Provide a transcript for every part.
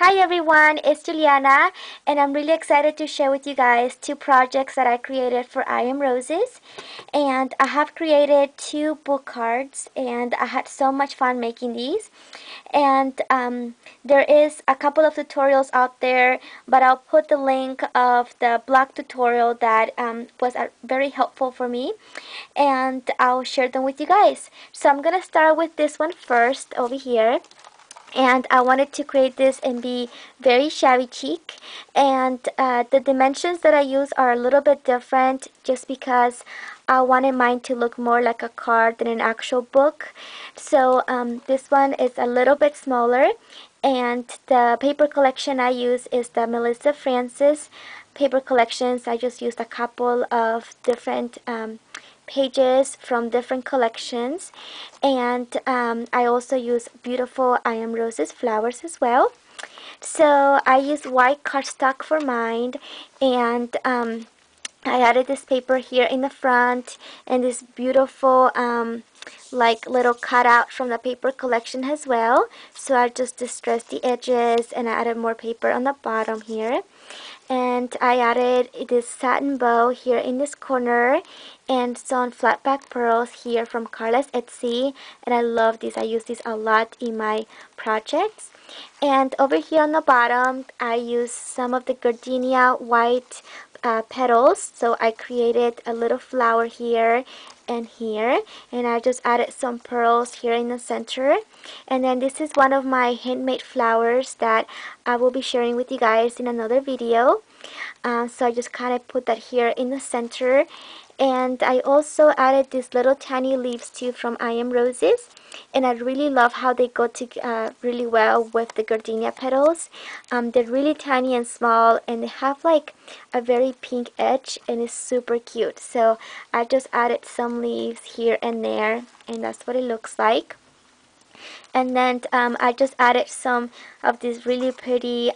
Hi everyone, it's Juliana and I'm really excited to share with you guys two projects that I created for Iamroses. And I have created two book cards and I had so much fun making these. And there is a couple of tutorials out there, but I'll put the link of the blog tutorial that was very helpful for me, and I'll share them with you guys. So I'm gonna start with this one first over here, and I wanted to create this and be very shabby chic, and the dimensions that I use are a little bit different just because I wanted mine to look more like a card than an actual book. So this one is a little bit smaller, and the paper collection I use is the Melissa Francis paper collections. I just used a couple of different pages from different collections, and I also use beautiful Iamroses flowers as well. So I use white cardstock for mine, and I added this paper here in the front and this beautiful like little cutout from the paper collection as well. So I just distressed the edges and I added more paper on the bottom here. And I added this satin bow here in this corner and some flat back pearls here from Carla's Etsy, and I love these. I use these a lot in my projects. And over here on the bottom I use some of the gardenia white petals, so I created a little flower here and here, and I just added some pearls here in the center. And then this is one of my handmade flowers that I will be sharing with you guys in another video. So I just kind of put that here in the center, and I also added these little tiny leaves too from Iamroses, and I really love how they go to really well with the gardenia petals. They're really tiny and small, and they have like a very pink edge, and it's super cute. So I just added some leaves here and there, and that's what it looks like. And then I just added some of this really pretty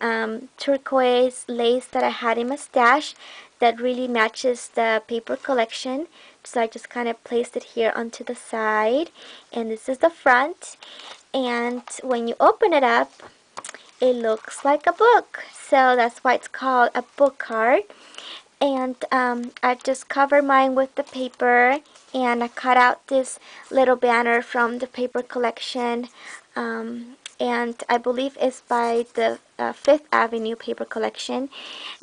turquoise lace that I had in my stash that really matches the paper collection. So I just kind of placed it here onto the side, and this is the front. And when you open it up, it looks like a book. So that's why it's called a book card. And I just covered mine with the paper, and I cut out this little banner from the paper collection, and I believe it's by the Fifth Avenue paper collection.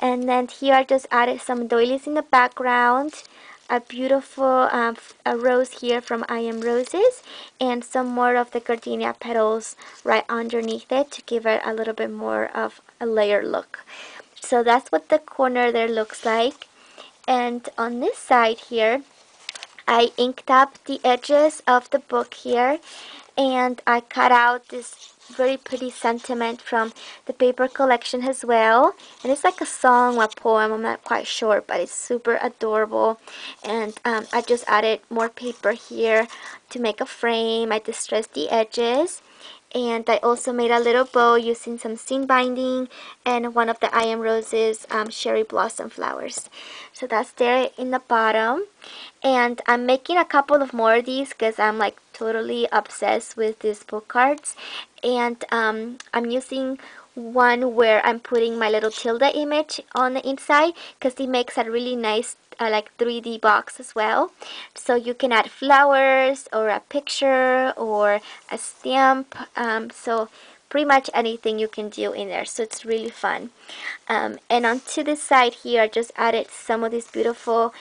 And then here I just added some doilies in the background, a beautiful a rose here from Iamroses, and some more of the gardenia petals right underneath it to give it a little bit more of a layered look. So that's what the corner there looks like. And on this side here, I inked up the edges of the book here, and I cut out this very pretty sentiment from the paper collection as well. And it's like a song or a poem, I'm not quite sure, but it's super adorable. And I just added more paper here to make a frame. I distressed the edges. And I also made a little bow using some seam binding and one of the Iamroses cherry blossom flowers. So that's there in the bottom. And I'm making a couple of more of these because I'm like totally obsessed with these book cards. And I'm using one where I'm putting my little Tilda image on the inside because it makes a really nice like 3D box as well. So you can add flowers or a picture or a stamp, so pretty much anything you can do in there, so it's really fun. And onto this side here I just added some of this beautiful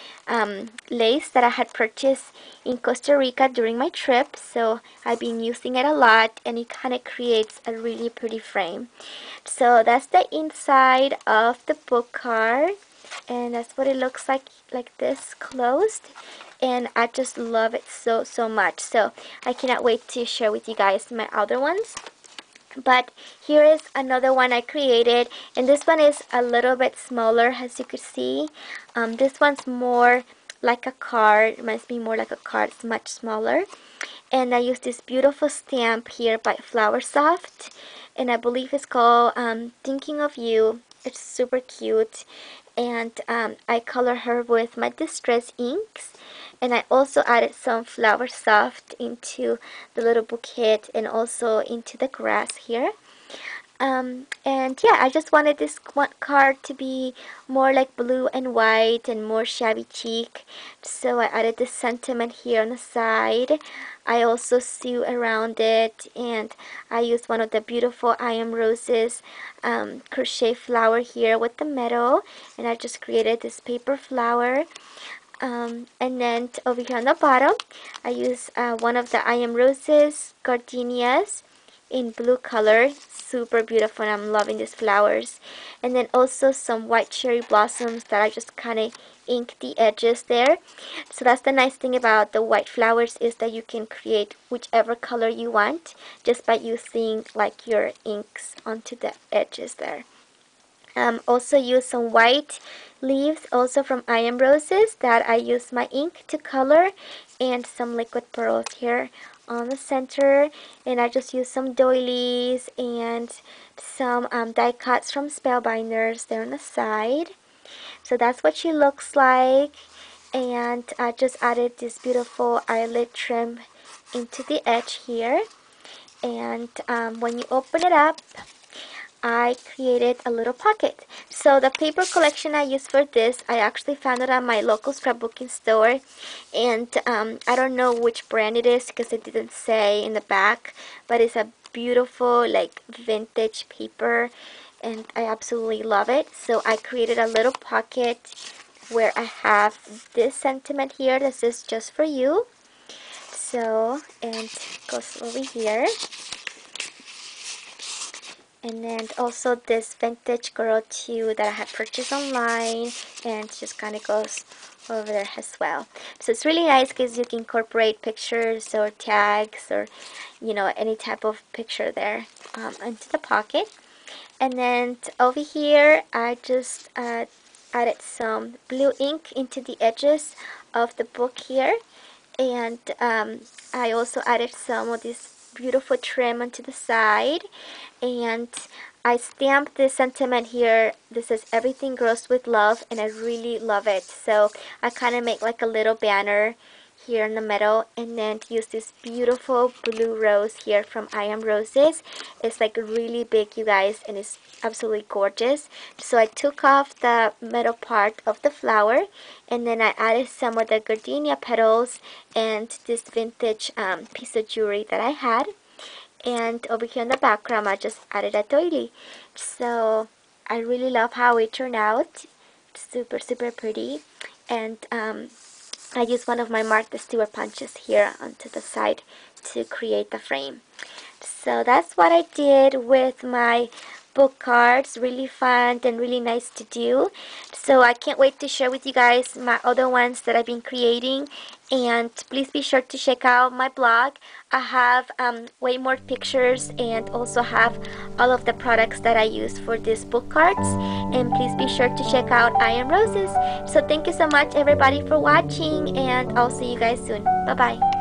lace that I had purchased in Costa Rica during my trip, so I've been using it a lot, and it kind of creates a really pretty frame. So that's the inside of the book card, and that's what it looks like this closed, and I just love it so much. So I cannot wait to share with you guys my other ones. But here is another one I created, and this one is a little bit smaller, as you could see. This one's more like a card. It reminds me more like a card. It's much smaller, and I used this beautiful stamp here by Flower Soft, and I believe it's called Thinking of You. It's super cute, and I color her with my distress inks, and I also added some Flower Soft into the little bouquet and also into the grass here. And yeah, I just wanted this one card to be more like blue and white and more shabby chic. So I added this sentiment here on the side. I also sew around it, and I used one of the beautiful Iamroses crochet flower here with the metal, and I just created this paper flower. And then over here on the bottom, I use one of the Iamroses gardenias in blue color. Super beautiful, and I'm loving these flowers. And then also some white cherry blossoms that I just kind of ink the edges there. So that's the nice thing about the white flowers, is that you can create whichever color you want just by using like your inks onto the edges there. Also use some white leaves also from Iamroses that I use my ink to color, and some liquid pearls here on the center. And I just use some doilies and some die cuts from Spellbinders there on the side. So that's what she looks like. And I just added this beautiful eyelid trim into the edge here. And when you open it up, I created a little pocket. So the paper collection I used for this, I actually found it at my local scrapbooking store, and I don't know which brand it is because it didn't say in the back, but it's a beautiful like vintage paper, and I absolutely love it. So I created a little pocket where I have this sentiment here that says "just for you." So, and it goes over here. And then also this vintage girl too that I had purchased online, and it just kind of goes over there as well. So it's really nice because you can incorporate pictures or tags or any type of picture there into the pocket. And then over here I just added some blue ink into the edges of the book here, and I also added some of this beautiful trim onto the side, and I stamped this sentiment here. This is "Everything Grows with Love," and I really love it. So I kind of make like a little banner here in the middle, and then use this beautiful blue rose here from Iamroses. It's like really big, you guys, and it's absolutely gorgeous. So I took off the middle part of the flower, and then I added some of the gardenia petals and this vintage piece of jewelry that I had. And over here in the background, I just added a doily. So I really love how it turned out. Super, super pretty. And I used one of my Martha Stewart punches here onto the side to create the frame. So that's what I did with my book cards. Really fun and really nice to do. So I can't wait to share with you guys my other ones that I've been creating. And please be sure to check out my blog. I have way more pictures, and also have all of the products that I use for these book cards. And please be sure to check out Iamroses. So thank you so much everybody for watching, and I'll see you guys soon. Bye bye.